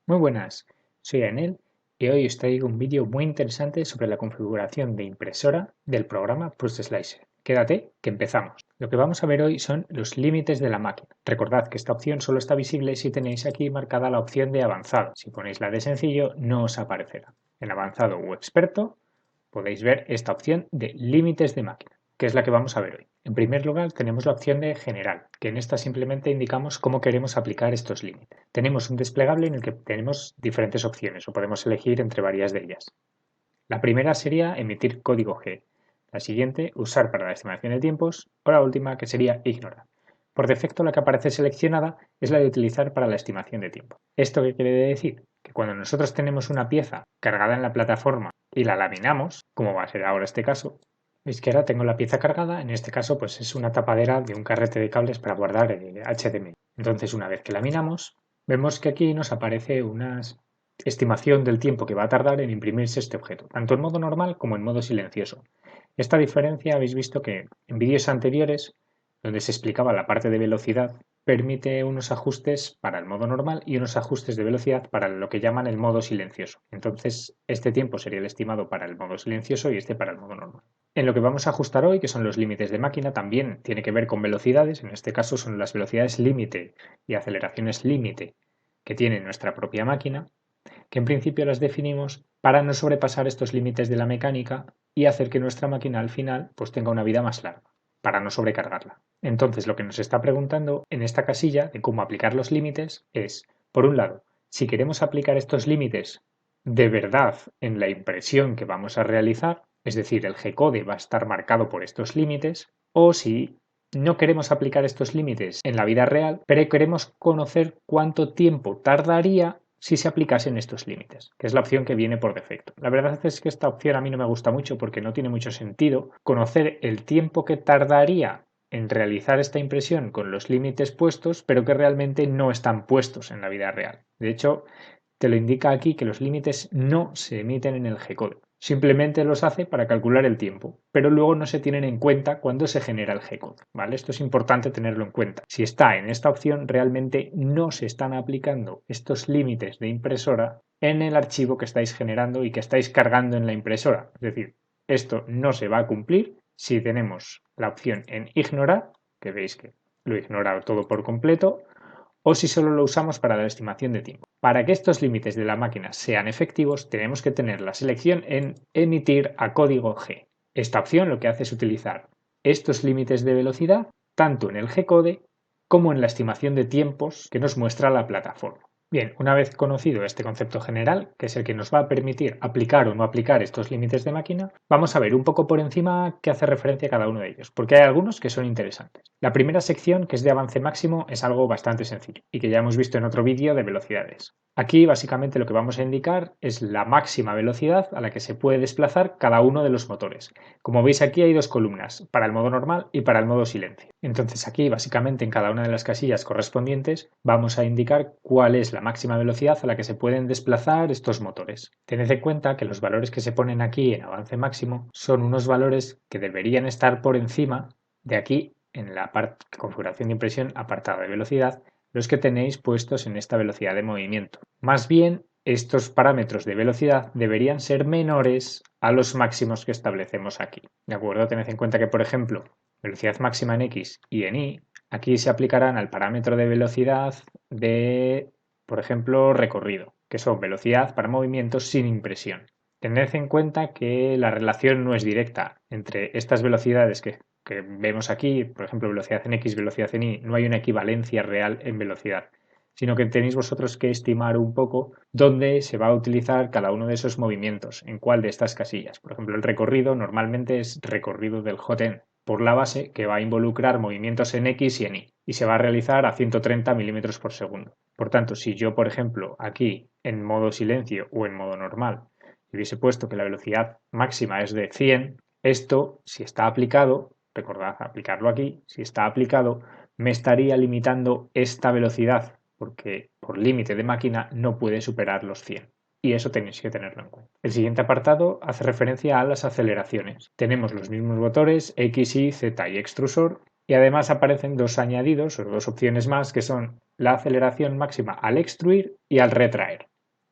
Muy buenas, soy Anel y hoy os traigo un vídeo muy interesante sobre la configuración de impresora del programa PrustSlicer. Quédate, que empezamos. Lo que vamos a ver hoy son los límites de la máquina. Recordad que esta opción solo está visible si tenéis aquí marcada la opción de avanzado. Si ponéis la de sencillo, no os aparecerá. En avanzado o experto podéis ver esta opción de límites de máquina, que es la que vamos a ver hoy. En primer lugar, tenemos la opción de general, que en esta simplemente indicamos cómo queremos aplicar estos límites. Tenemos un desplegable en el que tenemos diferentes opciones o podemos elegir entre varias de ellas. La primera sería emitir código G, la siguiente usar para la estimación de tiempos o la última que sería ignorar. Por defecto la que aparece seleccionada es la de utilizar para la estimación de tiempo. ¿Esto qué quiere decir? Que cuando nosotros tenemos una pieza cargada en la plataforma y la laminamos, como va a ser ahora este caso, veis que ahora tengo la pieza cargada, en este caso pues es una tapadera de un carrete de cables para guardar el HDMI. Entonces una vez que laminamos, vemos que aquí nos aparece una estimación del tiempo que va a tardar en imprimirse este objeto, tanto en modo normal como en modo silencioso. Esta diferencia habéis visto que en vídeos anteriores, donde se explicaba la parte de velocidad, permite unos ajustes para el modo normal y unos ajustes de velocidad para lo que llaman el modo silencioso. Entonces, este tiempo sería el estimado para el modo silencioso y este para el modo normal. En lo que vamos a ajustar hoy, que son los límites de máquina, también tiene que ver con velocidades, en este caso son las velocidades límite y aceleraciones límite que tiene nuestra propia máquina, que en principio las definimos para no sobrepasar estos límites de la mecánica y hacer que nuestra máquina al final pues tenga una vida más larga, para no sobrecargarla. Entonces lo que nos está preguntando en esta casilla de cómo aplicar los límites es, por un lado, si queremos aplicar estos límites de verdad en la impresión que vamos a realizar, es decir, el G-code va a estar marcado por estos límites, o si no queremos aplicar estos límites en la vida real, pero queremos conocer cuánto tiempo tardaría si se aplicasen estos límites, que es la opción que viene por defecto. La verdad es que esta opción a mí no me gusta mucho porque no tiene mucho sentido conocer el tiempo que tardaría en realizar esta impresión con los límites puestos, pero que realmente no están puestos en la vida real. De hecho, te lo indica aquí que los límites no se emiten en el G-code. Simplemente los hace para calcular el tiempo, pero luego no se tienen en cuenta cuando se genera el G-code, ¿vale? Esto es importante tenerlo en cuenta. Si está en esta opción, realmente no se están aplicando estos límites de impresora en el archivo que estáis generando y que estáis cargando en la impresora. Es decir, esto no se va a cumplir si tenemos la opción en ignorar, que veis que lo he ignorado todo por completo, o si solo lo usamos para la estimación de tiempo. Para que estos límites de la máquina sean efectivos, tenemos que tener la selección en emitir a código G. Esta opción lo que hace es utilizar estos límites de velocidad tanto en el G-code como en la estimación de tiempos que nos muestra la plataforma. Bien, una vez conocido este concepto general, que es el que nos va a permitir aplicar o no aplicar estos límites de máquina, vamos a ver un poco por encima qué hace referencia a cada uno de ellos, porque hay algunos que son interesantes. La primera sección, que es de avance máximo, es algo bastante sencillo y que ya hemos visto en otro vídeo de velocidades. Aquí básicamente lo que vamos a indicar es la máxima velocidad a la que se puede desplazar cada uno de los motores. Como veis aquí hay dos columnas, para el modo normal y para el modo silencio. Entonces aquí básicamente en cada una de las casillas correspondientes vamos a indicar cuál es la máxima velocidad a la que se pueden desplazar estos motores. Tened en cuenta que los valores que se ponen aquí en avance máximo son unos valores que deberían estar por encima de aquí en la configuración de impresión apartado de velocidad, los que tenéis puestos en esta velocidad de movimiento. Más bien, estos parámetros de velocidad deberían ser menores a los máximos que establecemos aquí. ¿De acuerdo? Tened en cuenta que, por ejemplo, velocidad máxima en X y en Y, aquí se aplicarán al parámetro de velocidad de, por ejemplo, recorrido, que son velocidad para movimientos sin impresión. Tened en cuenta que la relación no es directa entre estas velocidades que vemos aquí, por ejemplo, velocidad en X, velocidad en Y, no hay una equivalencia real en velocidad, sino que tenéis vosotros que estimar un poco dónde se va a utilizar cada uno de esos movimientos, en cuál de estas casillas. Por ejemplo, el recorrido normalmente es recorrido del hotend por la base, que va a involucrar movimientos en X y en Y, y se va a realizar a 130 milímetros por segundo. Por tanto, si yo, por ejemplo, aquí en modo silencio o en modo normal, hubiese puesto que la velocidad máxima es de 100, esto, si está aplicado, recordad aplicarlo aquí, si está aplicado, me estaría limitando esta velocidad, porque por límite de máquina no puede superar los 100. Y eso tenéis que tenerlo en cuenta. El siguiente apartado hace referencia a las aceleraciones. Tenemos los mismos motores X, Y, Z y extrusor, y además aparecen dos añadidos o dos opciones más que son la aceleración máxima al extruir y al retraer.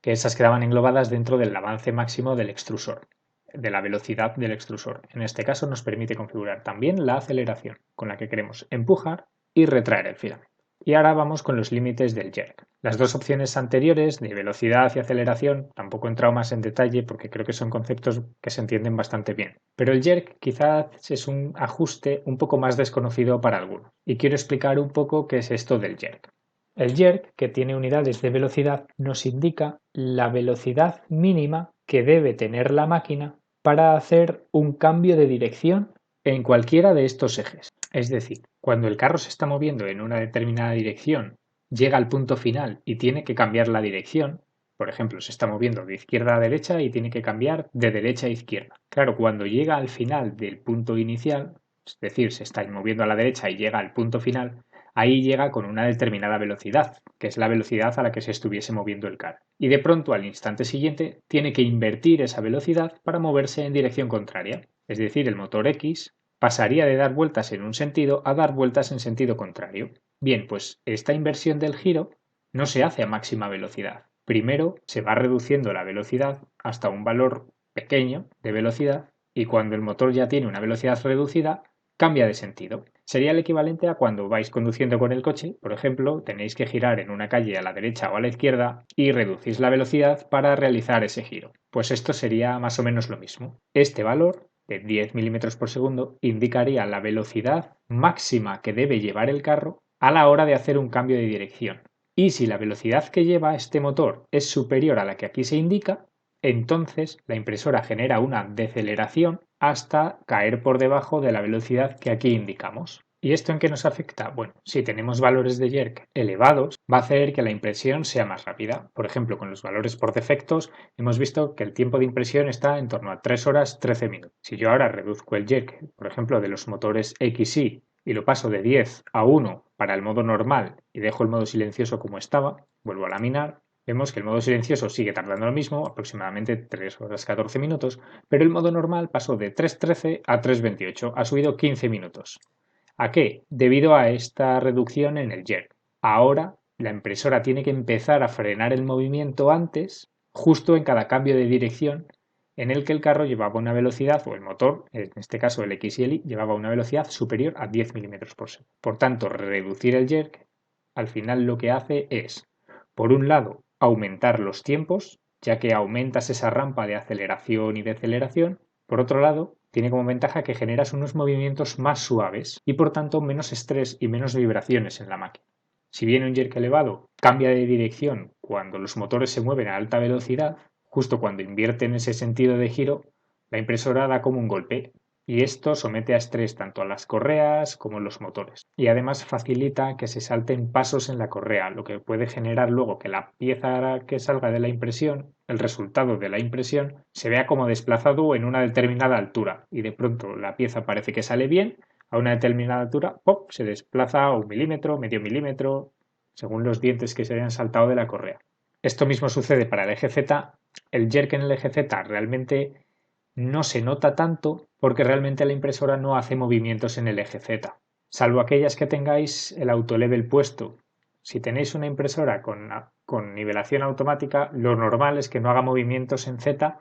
que esas quedaban englobadas dentro del avance máximo del extrusor, de la velocidad del extrusor. En este caso nos permite configurar también la aceleración, con la que queremos empujar y retraer el filamento. Y ahora vamos con los límites del jerk. Las dos opciones anteriores de velocidad y aceleración tampoco he entrado más en detalle porque creo que son conceptos que se entienden bastante bien. Pero el jerk quizás es un ajuste un poco más desconocido para algunos. Y quiero explicar un poco qué es esto del jerk. El jerk, que tiene unidades de velocidad, nos indica la velocidad mínima que debe tener la máquina para hacer un cambio de dirección en cualquiera de estos ejes. Es decir, cuando el carro se está moviendo en una determinada dirección, llega al punto final y tiene que cambiar la dirección, por ejemplo, se está moviendo de izquierda a derecha y tiene que cambiar de derecha a izquierda. Claro, cuando llega al final del punto inicial, es decir, se está moviendo a la derecha y llega al punto final, ahí llega con una determinada velocidad, que es la velocidad a la que se estuviese moviendo el carro. Y de pronto, al instante siguiente, tiene que invertir esa velocidad para moverse en dirección contraria. Es decir, el motor X pasaría de dar vueltas en un sentido a dar vueltas en sentido contrario. Bien, pues esta inversión del giro no se hace a máxima velocidad. Primero se va reduciendo la velocidad hasta un valor pequeño de velocidad y cuando el motor ya tiene una velocidad reducida, cambia de sentido. Sería el equivalente a cuando vais conduciendo con el coche, por ejemplo, tenéis que girar en una calle a la derecha o a la izquierda y reducís la velocidad para realizar ese giro. Pues esto sería más o menos lo mismo. Este valor de 10 milímetros por segundo indicaría la velocidad máxima que debe llevar el carro a la hora de hacer un cambio de dirección. Y si la velocidad que lleva este motor es superior a la que aquí se indica, entonces la impresora genera una deceleración hasta caer por debajo de la velocidad que aquí indicamos. ¿Y esto en qué nos afecta? Bueno, si tenemos valores de jerk elevados, va a hacer que la impresión sea más rápida. Por ejemplo, con los valores por defectos, hemos visto que el tiempo de impresión está en torno a 3 horas 13 minutos. Si yo ahora reduzco el jerk, por ejemplo, de los motores XY y lo paso de 10 a 1 para el modo normal y dejo el modo silencioso como estaba, vuelvo a laminar, vemos que el modo silencioso sigue tardando lo mismo, aproximadamente 3 horas 14 minutos, pero el modo normal pasó de 3.13 a 3.28, ha subido 15 minutos. ¿A qué? Debido a esta reducción en el jerk. Ahora la impresora tiene que empezar a frenar el movimiento antes, justo en cada cambio de dirección en el que el carro llevaba una velocidad, o el motor, en este caso el X y el Y, llevaba una velocidad superior a 10 milímetros por segundo. Por tanto, reducir el jerk al final lo que hace es, por un lado, aumentar los tiempos, ya que aumentas esa rampa de aceleración y deceleración. Por otro lado, tiene como ventaja que generas unos movimientos más suaves y por tanto menos estrés y menos vibraciones en la máquina. Si bien un jerk elevado cambia de dirección cuando los motores se mueven a alta velocidad, justo cuando invierten ese sentido de giro, la impresora da como un golpe y esto somete a estrés tanto a las correas como a los motores. Y además facilita que se salten pasos en la correa, lo que puede generar luego que la pieza que salga de la impresión, el resultado de la impresión, se vea como desplazado en una determinada altura y de pronto la pieza parece que sale bien, a una determinada altura, ¡pop!, se desplaza 1 milímetro, medio milímetro, según los dientes que se hayan saltado de la correa. Esto mismo sucede para el eje Z. El jerk en el eje Z realmente no se nota tanto porque realmente la impresora no hace movimientos en el eje Z, salvo aquellas que tengáis el autolevel puesto. Si tenéis una impresora con nivelación automática, lo normal es que no haga movimientos en Z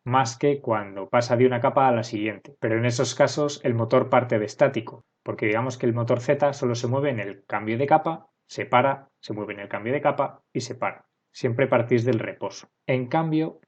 más que cuando pasa de una capa a la siguiente. Pero en esos casos el motor parte de estático, porque digamos que el motor Z solo se mueve en el cambio de capa, se para, se mueve en el cambio de capa y se para. Siempre partís del reposo. En cambio,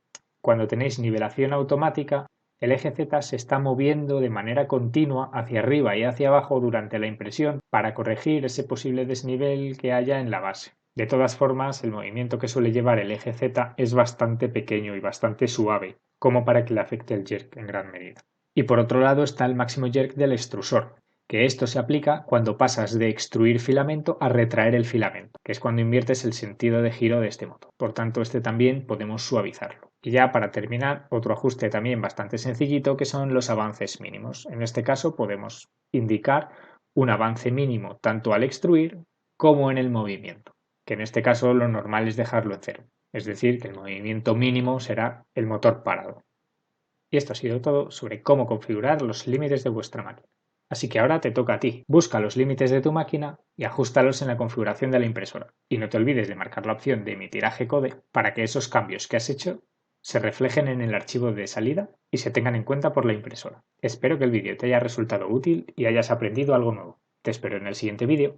cuando tenéis nivelación automática, el eje Z se está moviendo de manera continua hacia arriba y hacia abajo durante la impresión para corregir ese posible desnivel que haya en la base. De todas formas, el movimiento que suele llevar el eje Z es bastante pequeño y bastante suave, como para que le afecte el jerk en gran medida. Y por otro lado está el máximo jerk del extrusor, que esto se aplica cuando pasas de extruir filamento a retraer el filamento, que es cuando inviertes el sentido de giro de este motor. Por tanto, este también podemos suavizarlo. Y ya para terminar, otro ajuste también bastante sencillito que son los avances mínimos. En este caso podemos indicar un avance mínimo tanto al extruir como en el movimiento, que en este caso lo normal es dejarlo en cero. Es decir, que el movimiento mínimo será el motor parado. Y esto ha sido todo sobre cómo configurar los límites de vuestra máquina. Así que ahora te toca a ti. Busca los límites de tu máquina y ajustalos en la configuración de la impresora. Y no te olvides de marcar la opción de emitir a G-code para que esos cambios que has hecho se reflejen en el archivo de salida y se tengan en cuenta por la impresora. Espero que el vídeo te haya resultado útil y hayas aprendido algo nuevo. Te espero en el siguiente vídeo.